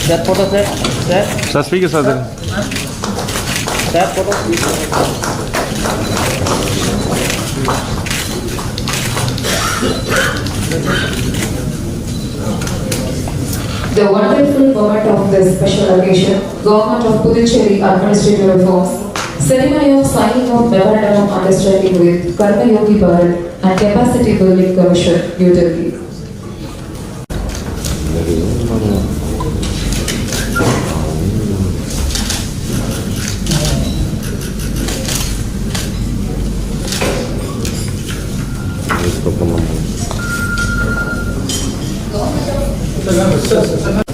Sir, photo, sir. Sir. Sir, speaker, sir. Sir, photo, please. The wonderful moment of this special occasion, Government of Puducherry Administrative Reforms, ceremony of signing of Memorandum of Understanding with Karma Yogi Bharat and Capacity Building Commission, New Delhi.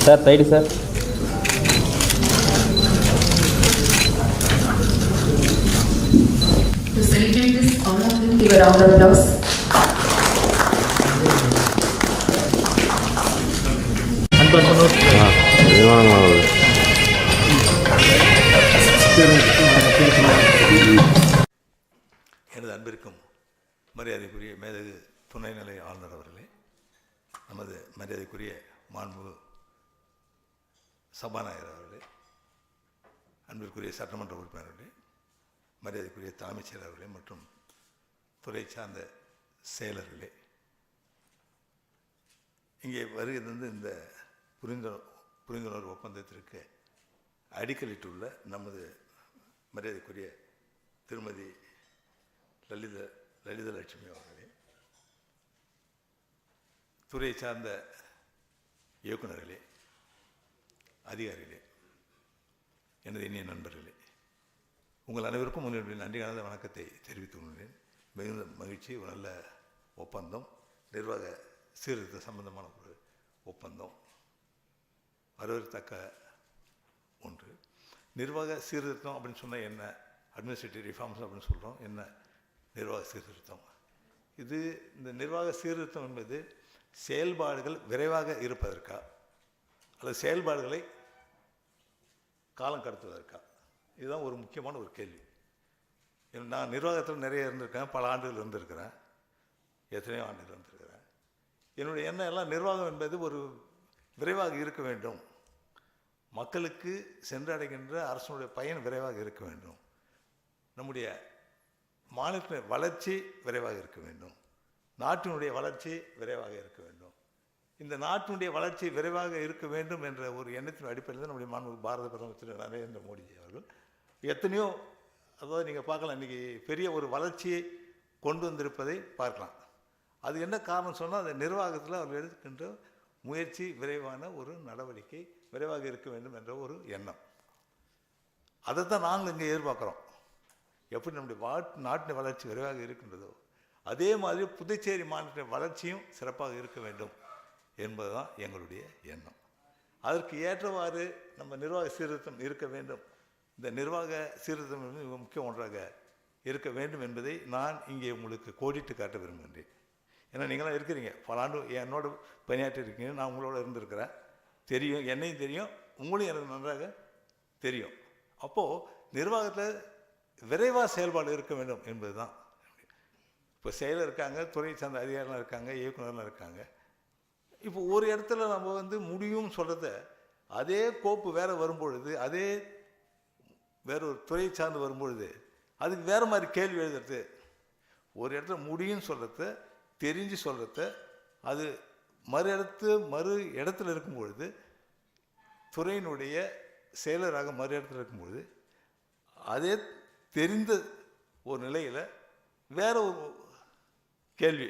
Sir, tidy, sir. To celebrate this, all of them give a round of applause. எனது அன்பிற்கும் மரியாதைக்குரிய மேதகு துணைநிலை ஆளுநர் அவர்களே, நமது மரியாதைக்குரிய மாண்பு சபாநாயகர் அவர்களே, அன்பிற்குரிய சட்டமன்ற உறுப்பினர்களே, மரியாதைக்குரிய தலைமைச் செயலர்களே மற்றும் துறை சார்ந்த செயலர்களே, இங்கே வருகிறது இந்த புரிந்துணர்வு ஒப்பந்தத்திற்கு அடிக்கலிட்டுள்ள நமது மரியாதைக்குரிய திருமதி லலித லட்சுமி அவர்களே, துறை சார்ந்த இயக்குநர்களே, அதிகாரிகளே, எனது இனிய நண்பர்களே, உங்கள் அனைவருக்கும் உங்களுடைய நன்றி கலந்த வணக்கத்தை தெரிவித்துக் கொள்கிறேன். மிகுந்த மகிழ்ச்சி. ஒரு நல்ல ஒப்பந்தம், நிர்வாக சீர்திருத்த சம்பந்தமான ஒரு ஒப்பந்தம், வரவேற்கத்தக்க ஒன்று. நிர்வாக சீர்திருத்தம் அப்படின்னு சொன்னால் என்ன? அட்மினிஸ்ட்ரேட்டிவ் ரிஃபார்ம்ஸ் அப்படின்னு சொல்கிறோம். என்ன நிர்வாக சீர்திருத்தம்? இந்த நிர்வாக சீர்திருத்தம் என்பது செயல்பாடுகள் விரைவாக இருப்பதற்கா அல்லது செயல்பாடுகளை காலம் கடத்துவதற்கா? இதுதான் ஒரு முக்கியமான ஒரு கேள்வி. நான் நிர்வாகத்தில் நிறைய இருந்திருக்கேன், பல ஆண்டுகள் இருந்திருக்கிறேன், எத்தனையோ ஆண்டுகள் இருந்திருக்கிறேன். என்னுடைய எண்ணம் எல்லாம் நிர்வாகம் என்பது ஒரு விரைவாக இருக்க வேண்டும், மக்களுக்கு சென்றடைகின்ற அரசனுடைய பயன் விரைவாக இருக்க வேண்டும், நம்முடைய மாநிலத்தின் வளர்ச்சி விரைவாக இருக்க வேண்டும், நாட்டினுடைய வளர்ச்சி விரைவாக இருக்க வேண்டும். இந்த நாட்டினுடைய வளர்ச்சி விரைவாக இருக்க வேண்டும் என்ற ஒரு எண்ணத்தின் அடிப்படையில் நம்முடைய மாண்பு பாரத பிரதமர் திரு நரேந்திர மோடிஜி அவர்கள் எத்தனையோ, அதாவது நீங்கள் பார்க்கலாம், இன்றைக்கி பெரிய ஒரு வளர்ச்சியை கொண்டு வந்திருப்பதை பார்க்கலாம். அது என்ன காரணம் சொன்னால், அந்த நிர்வாகத்தில் அவர் எடுக்கின்ற முயற்சி, விரைவான ஒரு நடவடிக்கை, விரைவாக இருக்க வேண்டும் என்ற ஒரு எண்ணம். அதைத்தான் நாங்கள் இங்கே எதிர்பார்க்குறோம். எப்படி நம்முடைய நாட்டின் வளர்ச்சி விரைவாக இருக்கின்றதோ அதே மாதிரி புதுச்சேரி மாநிலத்தின் வளர்ச்சியும் சிறப்பாக இருக்க வேண்டும் என்பதுதான் எங்களுடைய எண்ணம். அதற்கு ஏற்றவாறு நம்ம நிர்வாக சீர்திருத்தம் இருக்க வேண்டும். இந்த நிர்வாக சீர்திருத்தம் மிக முக்கிய ஒன்றாக இருக்க வேண்டும் என்பதை நான் இங்கே உங்களுக்கு கோடிட்டு காட்ட விரும்புகின்றேன். ஏன்னா நீங்களாம் இருக்கிறீங்க, பல ஆண்டு என்னோட பணியாற்றி இருக்கீங்க, நான் உங்களோட இருந்திருக்கிறேன், தெரியும், என்னையும் தெரியும், உங்களையும் எனக்கு நன்றாக தெரியும். அப்போது நிர்வாகத்தில் விரைவாக செயல்பாடு இருக்க வேண்டும் என்பது தான். இப்போ செயலர் இருக்காங்க, துறை சார்ந்த அதிகாரிலாம் இருக்காங்க, இயக்குநர்லாம் இருக்காங்க. இப்போ ஒரு இடத்துல நம்ம முடியும் சொல்கிறத அதே கோப்பு வேறு வரும்பொழுது, அதே வேற ஒரு துறை சார்ந்து வரும்பொழுது அதுக்கு வேறு மாதிரி கேள்வி எழுதுறது. ஒரு இடத்துல முடியும்னு சொல்கிறத, தெரிஞ்சு சொல்கிறத, அது மறு இடத்துல இருக்கும்பொழுது, துறையினுடைய செயலராக மறு இடத்துல இருக்கும்பொழுது அதே தெரிந்த ஒரு நிலையில் வேற ஒரு கேள்வி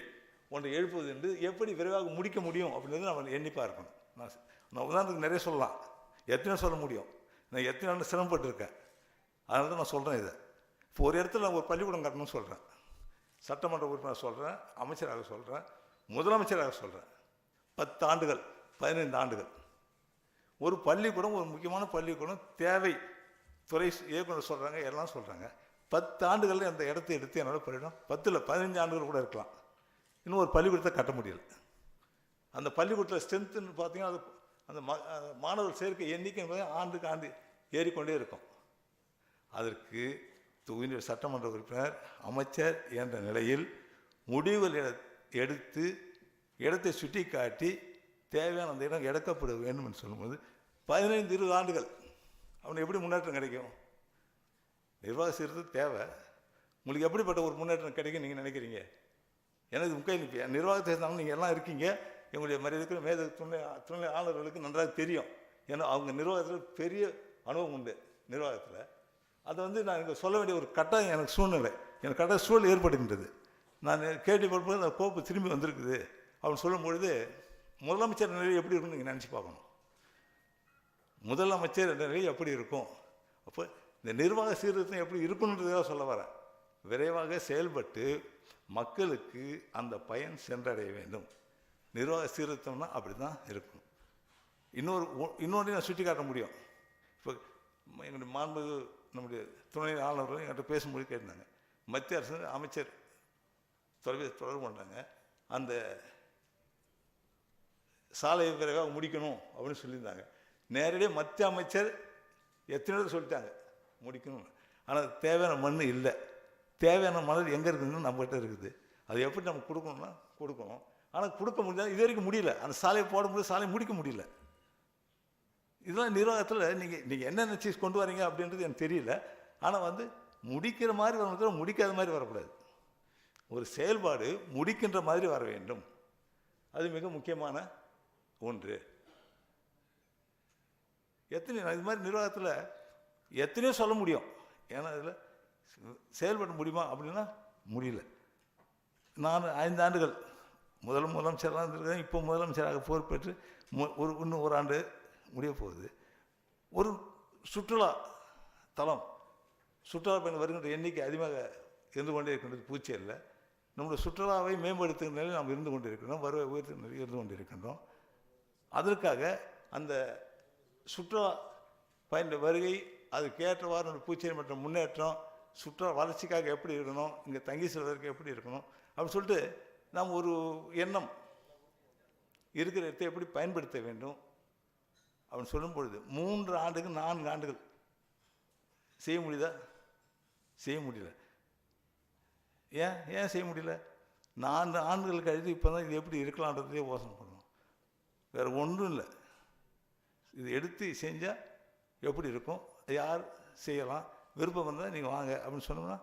ஒன்றை எழுப்புவது என்று எப்படி விரைவாக முடிக்க முடியும் அப்படின்றது நம்ம எண்ணி பார்க்கணும். நான் உதாரணத்துக்கு நிறைய சொல்லலாம், எத்தனையோ சொல்ல முடியும். நான் எத்தனை நாள் சிரமப்பட்டிருக்கேன், அதனால தான் நான் சொல்கிறேன். இதை இப்போ ஒரு இடத்துல நான் ஒரு பள்ளிக்கூடம் கட்டணும்னு சொல்கிறேன், சட்டமன்ற உறுப்பினர் சொல்கிறேன், அமைச்சராக சொல்கிறேன், முதலமைச்சராக சொல்கிறேன். 10 ஆண்டுகள் 15 ஆண்டுகள் ஒரு பள்ளிக்கூடம், ஒரு முக்கியமான பள்ளிக்கூடம் தேவை, துறை இயக்குனர் சொல்கிறாங்க, எல்லாம் சொல்கிறாங்க. 10 ஆண்டுகளில் அந்த இடத்தை எடுத்து என்னோட பள்ளிக்கூடம் 10 இல்லை 15 ஆண்டுகள் கூட இருக்கலாம், இன்னும் ஒரு பள்ளிக்கூடத்தை கட்ட முடியல. அந்த பள்ளிக்கூடத்தில் ஸ்ட்ரென்த்துன்னு பார்த்தீங்கன்னா அது அந்த மாணவர் சேர்க்கை எண்ணிக்கை என்பது ஆண்டுக்கு ஆண்டு ஏறிக்கொண்டே இருக்கும். அதற்கு தொகுதி சட்டமன்ற உறுப்பினர், அமைச்சர் என்ற நிலையில் முடிவுகள் எடுத்து இடத்தை சுட்டி காட்டி தேவையான அந்த இடம் எடுக்கப்பட வேண்டும் என்று சொல்லும்போது 15-20 ஆண்டுகள் அவனுக்கு எப்படி முன்னேற்றம் கிடைக்கும்? நிர்வாக சீர்திருத்தம் தேவை. உங்களுக்கு எப்படிப்பட்ட ஒரு முன்னேற்றம் கிடைக்கும் நீங்கள் நினைக்கிறீங்க? எனக்கு முக்கிய நிர்வாகத்தை சேர்ந்தாலும் நீங்கள் எல்லாம் இருக்கீங்க. எங்களுடைய மரியாதைக்கு மேத துணை ஆளுநர்களுக்கு நன்றாக தெரியும். ஏன்னா அவங்க நிர்வாகத்தில் பெரிய அனுபவம் உண்டு நிர்வாகத்தில். அதை நான் இங்கே சொல்ல வேண்டிய ஒரு கட்டாயம் எனக்கு சூழ்நிலை, எனக்கு கட்டாய சூழல் ஏற்படுகின்றது. நான் கேள்வி போடும்போது அந்த கோப்பு திரும்பி வந்திருக்குது அப்படின்னு சொல்லும்பொழுது முதலமைச்சர் நிலை எப்படி இருக்குன்னு நீங்கள் நினச்சி பார்க்கணும். முதலமைச்சர் நிலை எப்படி இருக்கும்? அப்போ இந்த நிர்வாக சீர்திருத்தம் எப்படி இருக்கணுன்றதுக்காக சொல்ல வரேன். விரைவாக செயல்பட்டு மக்களுக்கு அந்த பயன் சென்றடைய வேண்டும். நிர்வாக சீர்திருத்தம்னா அப்படி தான் இருக்கும். இன்னொன்று நான் சுட்டி காட்ட முடியும். இப்போ எங்களுடைய மாண்பு நம்முடைய துணை ஆளுநர்கள் என்கிட்ட பேசும்போது கேட்டாங்க, மத்திய அரசு அமைச்சர் தொலைபேசி தொடர்பு பண்ணாங்க, அந்த சாலையை விரைவாக முடிக்கணும் அப்படின்னு சொல்லியிருந்தாங்க. நேரடியாக மத்திய அமைச்சர் எத்தனை சொல்லிட்டாங்க முடிக்கணும். ஆனால் தேவையான மண் இல்லை. தேவையான மணல் எங்கே இருக்குதுன்னு நம்மகிட்ட இருக்குது. அது எப்படி நம்ம கொடுக்கணும்னா கொடுக்கணும். ஆனால் கொடுக்க முடியாது, இது வரைக்கும் முடியல. அந்த சாலையை போடும்போது சாலையை முடிக்க முடியல. இதெல்லாம் நிர்வாகத்தில் நீங்கள் என்ன நினச்சி கொண்டு வரீங்க அப்படின்றது எனக்கு தெரியல. ஆனால் முடிக்கிற மாதிரி வரணும், முடிக்காத மாதிரி வரக்கூடாது. ஒரு செயல்பாடு முடிக்கின்ற மாதிரி வர வேண்டும். அது மிக முக்கியமான ஒன்று. இது மாதிரி நிர்வாகத்தில் எத்தனையோ சொல்ல முடியும். ஏன்னா அதில் செயல்பட முடியுமா அப்படின்னா முடியல. நான் 5 ஆண்டுகள் முதலமைச்சராக இருந்திருக்கேன். இப்போ முதலமைச்சராக பொறுப்பேற்று இன்னும் ஒரு ஆண்டு முடிய போகுது. ஒரு சுற்றுலா தலம், சுற்றுலா பயணிகள் வருகின்ற எண்ணிக்கை அதிகமாக இருந்து கொண்டே இருக்கின்றது புதுச்சேரியில். நம்முடைய சுற்றுலாவை மேம்படுத்துகிற நிலையில் நாம் இருந்து கொண்டிருக்கின்றோம், வருவாய் உயர்த்துகிற நிலையில் இருந்து கொண்டிருக்கின்றோம். அதற்காக அந்த சுற்றுலா பயணிகள் வருகை, அதுக்கேற்றவாறு நம்ம புதுச்சேரி மற்றும் முன்னேற்றம், சுற்றுலா வளர்ச்சிக்காக எப்படி இருக்கணும், இங்கே தங்கி செல்வதற்கு எப்படி இருக்கணும் அப்படின்னு சொல்லிட்டு நாம் ஒரு எண்ணம் இருக்கிற இடத்தை எப்படி பயன்படுத்த வேண்டும் அப்படின்னு சொல்லும் பொழுது 3 ஆண்டுகள் 4 ஆண்டுகள் செய்ய முடியுதா? செய்ய முடியல. ஏன் செய்ய முடியல? 4 ஆண்டுகள் கழித்து இப்போ தான் இது எப்படி இருக்கலான்றதே யோசனை பண்ணணும். வேறு ஒன்றும் இல்லை. இது எடுத்து செஞ்சால் எப்படி இருக்கும், யார் செய்யலாம், விருப்பம் வந்தால் நீங்கள் வாங்க அப்படின்னு சொன்னோம்னா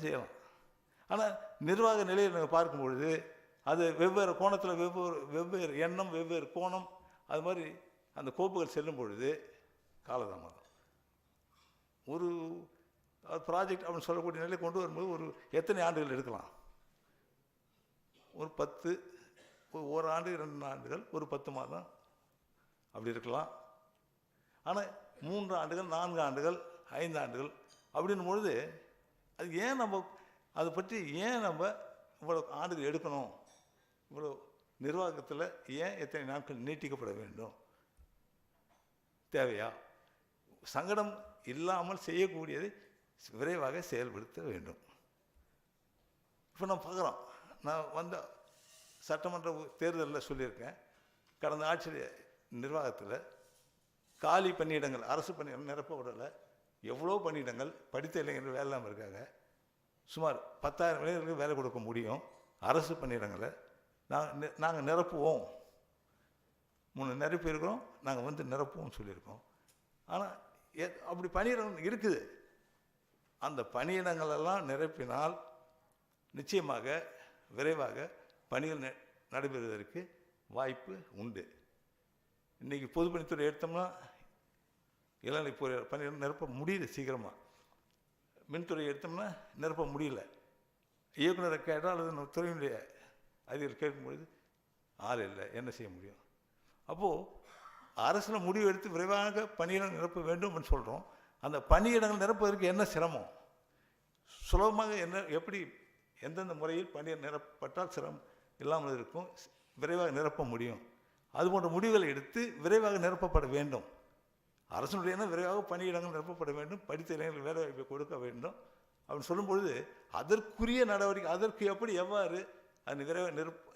செய்யலாம். ஆனால் நிர்வாக நிலையில் நீங்கள் பார்க்கும்பொழுது அது வெவ்வேறு கோணத்தில் வெவ்வேறு எண்ணம், வெவ்வேறு கோணம், அது மாதிரி அந்த கோப்புகள் செல்லும் பொழுது காலதாமதம். ஒரு ப்ராஜெக்ட் அப்படின்னு சொல்லக்கூடிய நிலையை கொண்டு வரும்போது ஒரு எத்தனை ஆண்டுகள் எடுக்கலாம்? ஒரு 10, ஒரு ஆண்டு 2 ஆண்டுகள், ஒரு 10 மாதம் அப்படி இருக்கலாம். ஆனால் 3 ஆண்டுகள் 4 ஆண்டுகள் 5 ஆண்டுகள் அப்படின்னும் பொழுது அது ஏன் அதை பற்றி இவ்வளோ ஆண்டுகள் எடுக்கணும்? இவ்வளோ நிர்வாகத்தில் ஏன் எத்தனை நாட்கள் நீட்டிக்கப்பட வேண்டும்? தேவையா? சங்கடம் இல்லாமல் செய்யக்கூடியதை விரைவாக செயல்படுத்த வேண்டும். இப்போ நம்ம பார்க்குறோம். நான் சட்டமன்ற தேர்தலில் சொல்லியிருக்கேன், கடந்த ஆட்சி நிர்வாகத்தில் காலி பணியிடங்கள், அரசு பணியிடங்கள் நிரப்ப விடலை. எவ்வளோ பணியிடங்கள், படித்த இளைஞர்கள் வேலை இல்லாமல் இருக்காங்க. சுமார் 10,000 இளைஞர்களுக்கு வேலை கொடுக்க முடியும். அரசு பணியிடங்களை நாங்கள் நிரப்புவோம், நிரப்பியிருக்கிறோம், நாங்கள் நிரப்புவோம்னு சொல்லியிருக்கோம். ஆனால் அப்படி பணியிடங்கள் இருக்குது. அந்த பணியிடங்களெல்லாம் நிரப்பினால் நிச்சயமாக விரைவாக பணிகள் நடைபெறுவதற்கு வாய்ப்பு உண்டு. இன்றைக்கி பொதுப்பணித்துறை எடுத்தோம்னா இளநிலை பொறியாளர் பணியிடம் நிரப்ப முடியுது சீக்கிரமாக. மின்துறை எடுத்தோம்னா நிரப்ப முடியல. இயக்குநரை கேட்டால் அல்லது துறையினுடைய அதிகாரிகள் கேட்கும்பொழுது ஆள் இல்லை, என்ன செய்ய முடியும்? அப்போது அரசில் முடிவு எடுத்து விரைவாக பணியிடங்கள் நிரப்ப வேண்டும் என்று சொல்கிறோம். அந்த பணியிடங்கள் நிரப்புவதற்கு என்ன சிரமம்? சுலபமாக எப்படி எந்தெந்த முறையில் பணியிடம் நிரப்பப்பட்டால் சிரமம் இல்லாமல் இருக்கும், விரைவாக நிரப்ப முடியும், அதுபோன்ற முடிவுகளை எடுத்து விரைவாக நிரப்பப்பட வேண்டும். அரசனுடைய விரைவாக பணியிடங்கள் நிரப்பப்பட வேண்டும், படித்த இளைஞர்கள் வேலை வாய்ப்பை கொடுக்க வேண்டும் அப்படின்னு சொல்லும்பொழுது அதற்குரிய நடவடிக்கை, அதற்கு எவ்வாறு அது விரைவாக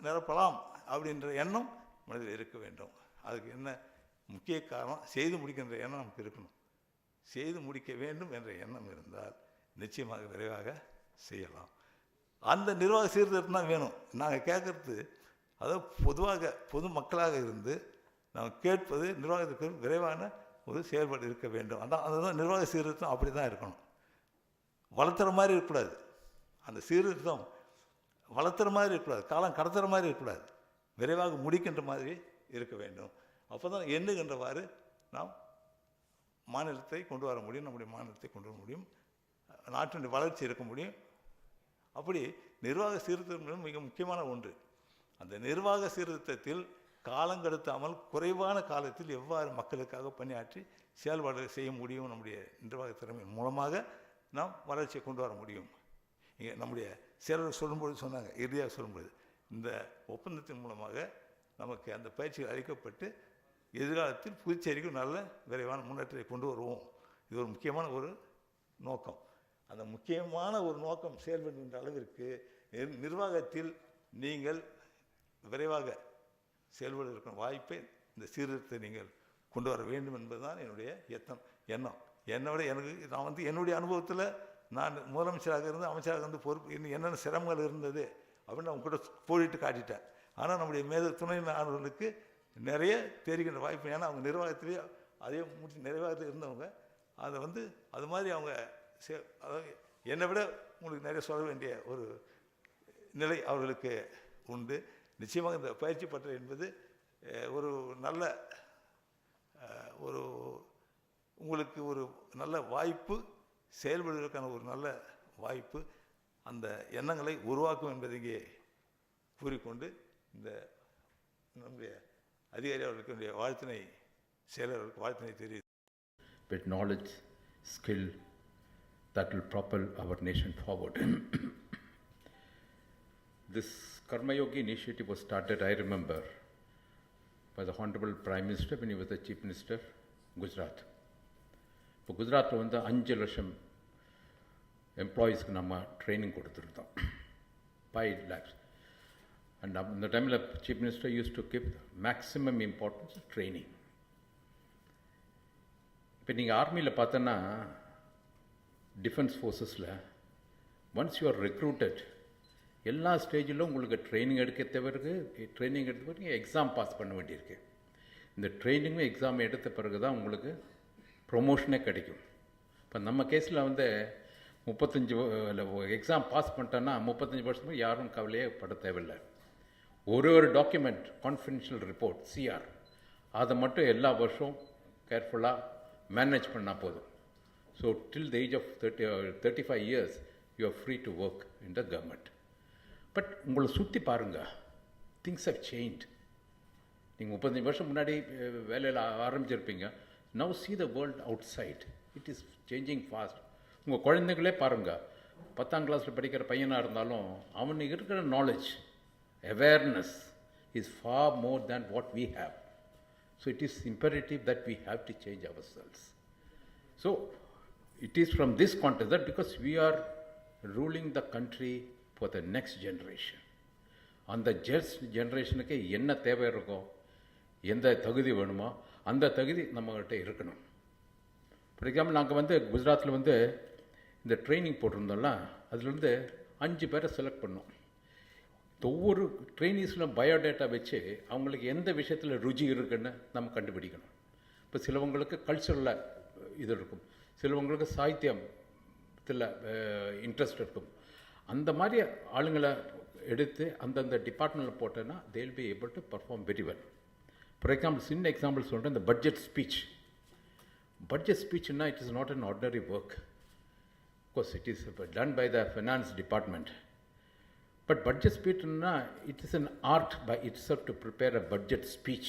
நிரப்பலாம் அப்படின்ற எண்ணம் மனதில் இருக்க வேண்டும். அதுக்கு என்ன முக்கிய காரணம்? செய்து முடிக்கின்ற எண்ணம் நமக்கு இருக்கணும். செய்து முடிக்க வேண்டும் என்ற எண்ணம் இருந்தால் நிச்சயமாக விரைவாக செய்யலாம். அந்த நிர்வாக சீர்திருத்தம் தான் வேணும். நாங்கள் கேட்குறது அதாவது பொதுவாக பொது மக்களாக இருந்து நாம் கேட்பது நிர்வாகத்துக்கு விரைவான ஒரு செயல்பாடு இருக்க வேண்டும். அதுதான் நிர்வாக சீர்திருத்தம். அப்படி தான் இருக்கணும். வளர்த்துற மாதிரி இருக்கக்கூடாது. அந்த சீர்திருத்தம் வளர்த்துற மாதிரி இருக்கக்கூடாது, காலம் கடத்துற மாதிரி இருக்கக்கூடாது, விரைவாக முடிக்கின்ற மாதிரி இருக்க வேண்டும். அப்போ தான் எண்ணுகின்றவாறு நாம் மாநிலத்தை கொண்டு வர முடியும், நம்முடைய மாநிலத்தை கொண்டு வர முடியும், நாட்டினுடைய வளர்ச்சி இருக்க முடியும். அப்படி நிர்வாக சீர்திருத்தம் மிக முக்கியமான ஒன்று. அந்த நிர்வாக சீர்திருத்தத்தில் காலங்கெடுத்தாமல் குறைவான காலத்தில் எவ்வாறு மக்களுக்காக பணியாற்றி செயல்பாடுகள் செய்ய முடியும், நம்முடைய நிர்வாக திறமையின் மூலமாக நாம் வளர்ச்சியை கொண்டு வர முடியும். இங்கே நம்முடைய செயலர் சொல்லும்போது சொன்னாங்க, இறுதியாக சொல்லும்போது, இந்த ஒப்பந்தத்தின் மூலமாக நமக்கு அந்த பயிற்சிகள் அளிக்கப்பட்டு எதிர்காலத்தில் புதுச்சேரிக்கு நல்ல விரைவான முன்னேற்றத்தை கொண்டு வருவோம். இது ஒரு முக்கியமான ஒரு நோக்கம். அந்த முக்கியமான ஒரு நோக்கம் செயல்படுகின்ற அளவிற்கு நிர்வாகத்தில் நீங்கள் விரைவாக செயல்படுவதற்கான வாய்ப்பை இந்த சீர்திருத்தத்தை நீங்கள் கொண்டு வர வேண்டும் என்பதுதான் என்னுடைய எண்ணம். என்னை விட நான் என்னுடைய அனுபவத்தில் நான் முதலமைச்சராக இருந்து அமைச்சராக இருந்து பொறுப்பு என்னென்ன சிரமங்கள் இருந்தது அப்படின்னு அவங்க கூட போயிட்டு காட்டிட்டேன். ஆனால் நம்முடைய துணை ஆளுநர்களுக்கு நிறைய தெரிகின்ற வாய்ப்பு. ஏன்னா அவங்க நிர்வாகத்திலேயே அதே நிர்வாகத்தில் இருந்தவங்க அதை அது மாதிரி அவங்க அதாவது என்னை விட உங்களுக்கு நிறைய சொல்ல வேண்டிய ஒரு நிலை அவர்களுக்கு உண்டு. நிச்சயமாக இந்த பயிற்சி பட்டறை என்பது ஒரு நல்ல உங்களுக்கு ஒரு நல்ல வாய்ப்பு, செயல்படுவதற்கான ஒரு நல்ல வாய்ப்பு, அந்த எண்ணங்களை உருவாக்கும் என்பதை இங்கே கூறிக்கொண்டு இந்த நம்முடைய அதிகாரி அவர்களுக்கு வாழ்த்தினை செயலர்களுக்கு வாழ்த்தினை தெரிவித்து, with knowledge, skill that will propel our nation forward. This Karma Yogi initiative was started, I remember, by the Honorable Prime Minister when he was the Chief Minister, Gujarat. இப்போ குஜராத்தில் 5 லட்சம் எம்ப்ளாயீஸ்க்கு நம்ம ட்ரைனிங் கொடுத்துருந்தோம், 5 lakhs. And அந்த டைமில் chief minister use to give maximum importance training. இப்போ நீங்கள் ஆர்மியில் பார்த்தோன்னா டிஃபென்ஸ் ஃபோர்ஸஸில் ஒன்ஸ் யூ ஆர் ரெக்ரூட்டட், எல்லா ஸ்டேஜிலும் உங்களுக்கு ட்ரைனிங் எடுக்க பிறகு நீங்கள் எக்ஸாம் பாஸ் பண்ண வேண்டியிருக்கு. இந்த ட்ரைனிங்கும் எக்ஸாம் எடுத்த பிறகு தான் உங்களுக்கு ப்ரொமோஷனே கிடைக்கும். இப்போ நம்ம கேஸில் 35 எக்ஸாம் பாஸ் பண்ணிட்டோன்னா 35 வருஷமும் யாரும் கவலையே பட தேவையில்லை. ஒரு டாக்குமெண்ட் கான்ஃபிடென்ஷியல் ரிப்போர்ட் சிஆர் அதை மட்டும் எல்லா வருஷம் கேர்ஃபுல்லாக மேனேஜ் பண்ணால் போதும். So till the age of 35 years you are free to work in the government. But உங்களை சுற்றி பாருங்கள், திங்ஸ் ஹவ் சேஞ்ச். நீங்கள் 35 வருஷம் முன்னாடி வேலையில் ஆரம்பிச்சிருப்பீங்க. Now see the world outside. It is changing fast. உங்கள் குழந்தைங்களே பாருங்கள், 10ஆம் கிளாஸில் படிக்கிற பையனாக இருந்தாலும் அவனுக்கு இருக்கிற knowledge, awareness is far more than what we have. So it is imperative that we have to change ourselves. So it is from this context that because we are ruling the country for the next generation, அந்த ஜென்ரேஷனுக்கு என்ன தேவை இருக்கோ, எந்த தகுதி வேணுமோ அந்த தகுதி நம்மகிட்ட இருக்கணும். ஃபார் எக்ஸாம்பிள், நாங்கள் குஜராத்தில் இந்த ட்ரைனிங் போட்டிருந்தோம்ல, அதுலேருந்து 5 பேரை செலக்ட் பண்ணோம். ஒவ்வொரு ட்ரைனிஸில் பயோடேட்டா வச்சு அவங்களுக்கு எந்த விஷயத்தில் ருச்சி இருக்குன்னு நம்ம கண்டுபிடிக்கணும். இப்போ சிலவங்களுக்கு கல்ச்சரில் இது இருக்கும், சிலவங்களுக்கு சாகித்யத்தில் இன்ட்ரெஸ்ட் இருக்கும். அந்த மாதிரி ஆளுங்களை எடுத்து அந்தந்த டிபார்ட்மெண்ட்டில் போட்டோன்னா they will be able to perform very well. For example, சின்ன எக்ஸாம்பிள் சொல்கிறேன், இந்த பட்ஜெட் ஸ்பீச்னா it is not an ordinary work. Of course it is done by the finance department. But budget speech, it is an art by itself to prepare a budget speech.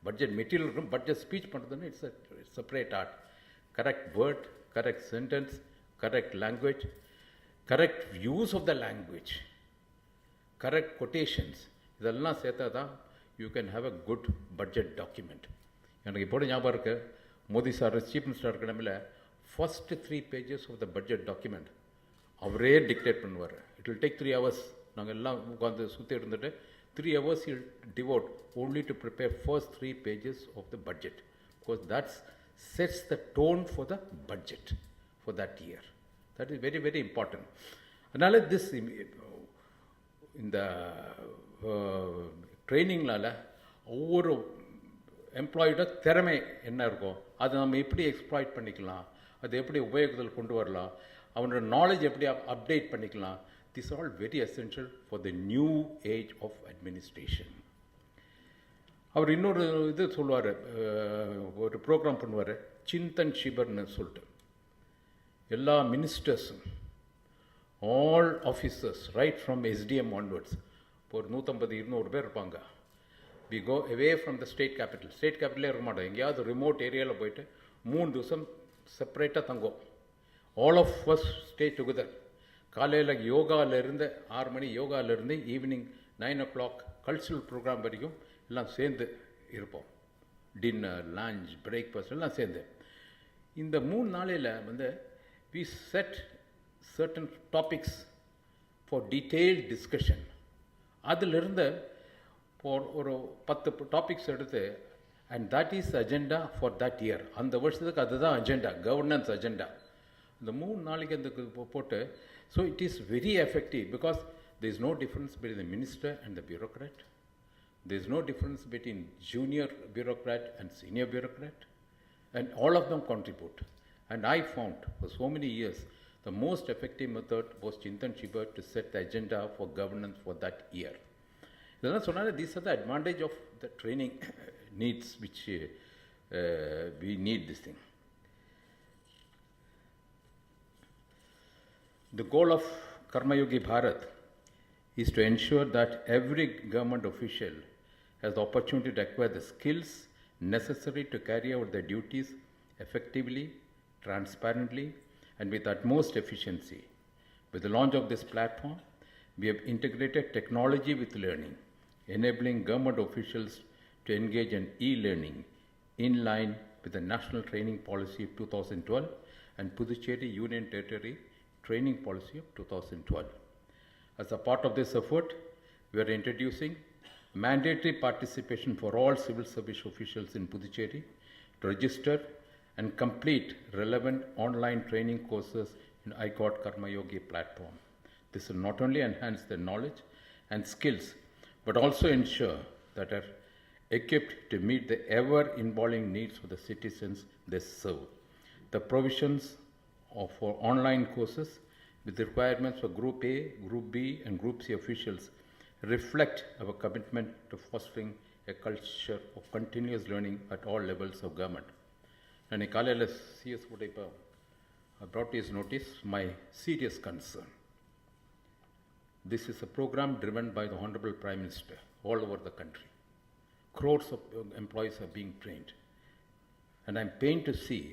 Budget material, budget speech, it's a separate art. Correct word, correct sentence, correct language, correct use of the language, correct quotations. இதெல்லாம் சேர்த்தா தான் you can have a good budget document. எனக்கு இப்போ ஞாபகம் இருக்கு, Modi sir chief minister இருக்கிற டைமில் first 3 pages of the budget document அவரே டிக்டேட் பண்ணுவார். It will take 3 hours. நாங்கள் எல்லாம் உட்காந்து சுற்றி இருந்துட்டு 3 hours he'll devote only to prepare first 3 pages of the budget, because that sets the tone for the budget for that year. That is very, very important. அதனால் இந்த ட்ரைனிங்னால் ஒவ்வொரு எம்ப்ளாயோட திறமை என்ன இருக்கும், அதை நம்ம எப்படி எக்ஸ்ப்ளாய்ட் பண்ணிக்கலாம், அது எப்படி உபயோகத்தில் கொண்டு வரலாம், அவனோட நாலேஜ் எப்படி அப்டேட் பண்ணிக்கலாம். This all very essential for the new age of administration. அவர் இன்னொரு இது சொல்லுவார், ஒரு ப்ரோக்ராம் பண்ணுவார், சிந்தன் ஷிபர்னு சொல்லிட்டு. எல்லா மினிஸ்டர்ஸும், all officers right from SDM onwards, இப்போ ஒரு 150-200 பேர் இருப்பாங்க. We go away from the state capital. State கேபிட்டலே இருக்க மாட்டோம், எங்கேயாவது ரிமோட் ஏரியாவில் போயிட்டு 3 திவசம் செப்பரேட்டாக தங்கும். All of first stay together. காலையில் யோகாவிலேருந்து 6 மணி யோகாவிலேருந்து ஈவினிங் 9 o'clock கல்ச்சுரல் ப்ரோக்ராம் வரைக்கும் எல்லாம் சேர்ந்து இருப்போம். டின்னர், லஞ்ச், பிரேக்ஃபாஸ்ட் எல்லாம் சேர்ந்து. இந்த 3 நாளையில் வந்து we set certain topics for detailed discussion. அதிலிருந்து ஒரு 10 டாபிக்ஸ் எடுத்து, and that is agenda for that year. அந்த வருஷத்துக்கு அதுதான் அஜெண்டா, கவர்னன்ஸ் அஜெண்டா. இந்த 3 நாளைக்கு அந்த போட்டு, so it is very effective because there is no difference between the minister and the bureaucrat. There is no difference between junior bureaucrat and senior bureaucrat, and all of them contribute. And I found for so many years the most effective method was Chintan Shibar to set the agenda for governance for that year. These are the advantage of the training needs which we need this thing. The goal of Karma Yogi Bharat is to ensure that every government official has the opportunity to acquire the skills necessary to carry out their duties effectively, transparently, and with utmost efficiency. With the launch of this platform, we have integrated technology with learning, enabling government officials to engage in e-learning in line with the National Training Policy of 2012 and Puducherry Union Territory Training Policy of 2012. As a part of this effort, we are introducing mandatory participation for all civil service officials in Puducherry to register and complete relevant online training courses in iGOT Karma Yogi platform. This will not only enhance their knowledge and skills, but also ensure that they are equipped to meet the ever-evolving needs of the citizens they serve. The provisions for online courses with requirements for Group A, Group B, and Group C officials reflect our commitment to fostering a culture of continuous learning at all levels of government. And in Kalayala CS Udaipa, I brought his notice my serious concern. This is a program driven by the Honorable Prime Minister all over the country. Crores of employees are being trained. And I'm pained to see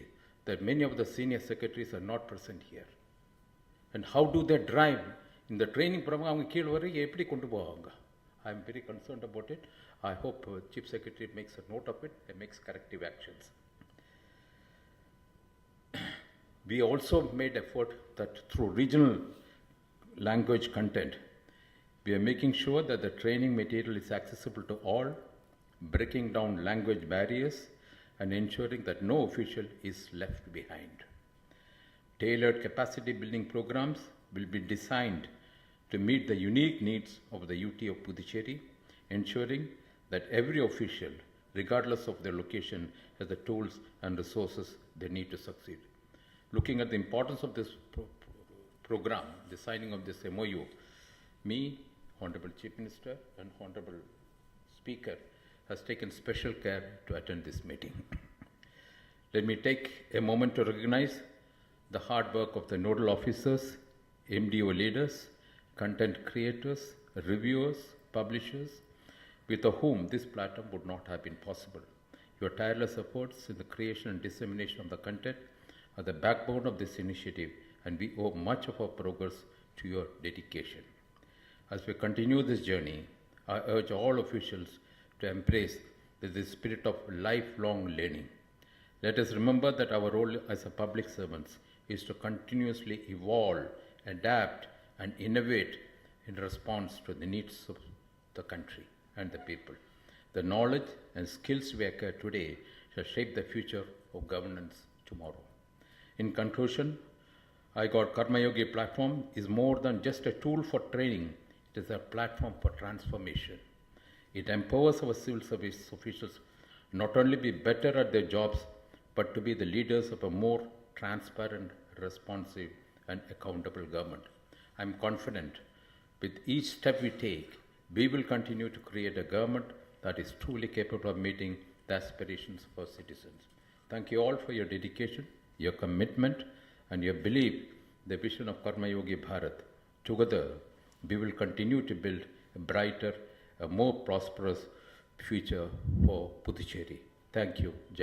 that many of the senior secretaries are not present here. And how do they drive in the training program? அவங்க கீழ் வரை எப்படி கொண்டு போவாங்க? I am very concerned about it. I hope Chief Secretary makes a note of it and makes corrective actions. We also made effort that through regional language content, we are making sure that the training material is accessible to all, breaking down language barriers and ensuring that no official is left behind. Tailored capacity building programs will be designed to meet the unique needs of the UT of Puducherry, ensuring that every official, regardless of their location, has the tools and resources they need to succeed. Looking at the importance of this program, the signing of this MOU, me, Honorable Chief Minister, and Honorable Speaker has taken special care to attend this meeting. Let me take a moment to recognize the hard work of the nodal officers, MDO leaders, content creators, reviewers, publishers, with whom this platform would not have been possible. Your tireless efforts in the creation and dissemination of the content are the backbone of this initiative, and we owe much of our progress to your dedication. As we continue this journey, I urge all officials to embrace the spirit of lifelong learning. Let us remember that our role as a public servants is to continuously evolve, adapt, and innovate in response to the needs of the country and the people. The knowledge and skills we acquire today shall shape the future of governance tomorrow. In conclusion, iGOT Karma Yogi platform is more than just a tool for training. It is a platform for transformation. It empowers our civil service officials not only be better at their jobs, but to be the leaders of a more transparent, responsive, and accountable government. I'm confident with each step we take, we will continue to create a government that is truly capable of meeting the aspirations of our citizens. Thank you all for your dedication, your commitment, and your belief in the vision of Karma Yogi Bharat. Together, we will continue to build a brighter, a more prosperous future for Puducherry. Thank you. Jai Hind.